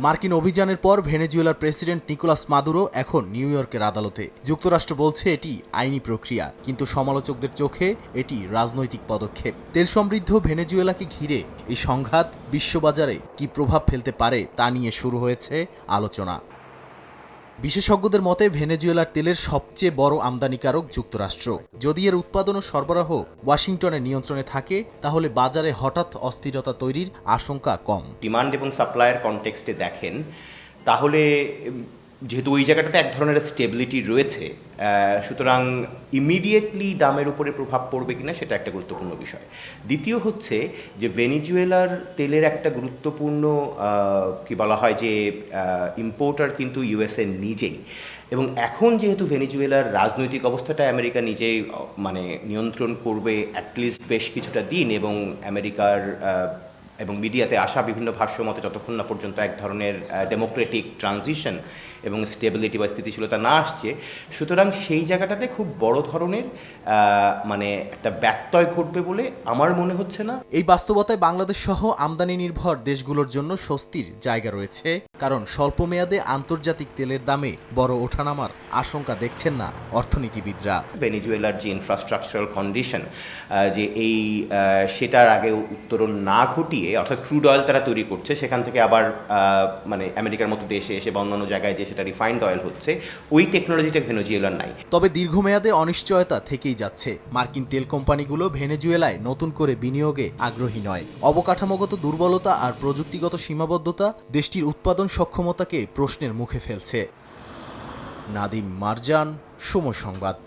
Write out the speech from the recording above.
মার্কিন অভিযানের পর ভেনেজুয়েলার প্রেসিডেন্ট নিকোলাস মাদুরো এখন নিউ ইয়র্কের আদালতে। যুক্তরাষ্ট্র বলছে এটি আইনি প্রক্রিয়া, কিন্তু সমালোচকদের চোখে এটি রাজনৈতিক পদক্ষেপ। তেল সমৃদ্ধ ভেনেজুয়েলাকে ঘিরে এই সংঘাত বিশ্ববাজারে কি প্রভাব ফেলতে পারে তা নিয়ে শুরু হয়েছে আলোচনা। বিশেষজ্ঞদের মতে ভেনেজুয়েলার তেলের সবচেয়ে বড় আমদানিকারক যুক্তরাষ্ট্র। যদি এর উৎপাদন ও সরবরাহ ওয়াশিংটনের নিয়ন্ত্রণে থাকে, তাহলে বাজারে হঠাৎ অস্থিরতা তৈরির আশঙ্কা কম। ডিমান্ড এবং সাপ্লাইয়ের কনটেক্সটে দেখেন, তাহলে যেহেতু ওই জায়গাটাতে এক ধরনের স্টেবিলিটি রয়েছে, সুতরাং ইমিডিয়েটলি দামের উপরে প্রভাব পড়বে কিনা সেটা একটা গুরুত্বপূর্ণ বিষয়। দ্বিতীয় হচ্ছে যে ভেনেজুয়েলার তেলের একটা গুরুত্বপূর্ণ কি বলা হয় যে ইম্পোর্টার কিন্তু ইউএসএ নিজেই, এবং এখন যেহেতু ভেনেজুয়েলার রাজনৈতিক অবস্থাটা আমেরিকা নিজেই মানে নিয়ন্ত্রণ করবে অ্যাটলিস্ট বেশ কিছুটা দিন, এবং আমেরিকার এবং মিডিয়াতে আসা বিভিন্ন ভাষ্য মতে যতক্ষণ না পর্যন্ত এক ধরনের ডেমোক্রেটিক ট্রানজিশন এবং স্টেবিলিটি বা স্থিতিশীলতা না আসছে, সুতরাং সেই জায়গাটাতে খুব বড় ধরনের মানে একটা ব্যত্যয় ঘটবে বলে আমার মনে হচ্ছে না। এই বাস্তবতায় বাংলাদেশ সহ আমদানি নির্ভর দেশগুলোর জন্য স্বস্তির জায়গা রয়েছে, কারণ স্বল্প মেয়াদে আন্তর্জাতিক তেলের দামে বড় ওঠানামার আশঙ্কা দেখছেন না অর্থনীতিবিদরা। ভেনেজুয়েলার যে ইনফ্রাস্ট্রাকচারাল কন্ডিশন, যে এই সেটার আগে উত্তরণ না ঘটিয়ে, অর্থাৎ ক্রুড অয়েল তারা তৈরি করছে, সেখান থেকে আবার মানে আমেরিকার মতো দেশে এসে বা অন্যান্য জায়গায় যে সেটা রিফাইন্ড অয়েল হচ্ছে, ওই টেকনোলজিটা ভেনেজুয়েলার নাই। তবে দীর্ঘমেয়াদে অনিশ্চয়তা থেকেই যাচ্ছে। মার্কিন তেল কোম্পানিগুলো ভেনেজুয়েলায় নতুন করে বিনিয়োগে আগ্রহী নয়। অবকাঠামোগত দুর্বলতা আর প্রযুক্তিগত সীমাবদ্ধতা দেশটির উৎপাদন সক্ষমতাকে প্রশ্নের মুখে ফেলছে। নাদিম মারজান, সময় সংবাদ।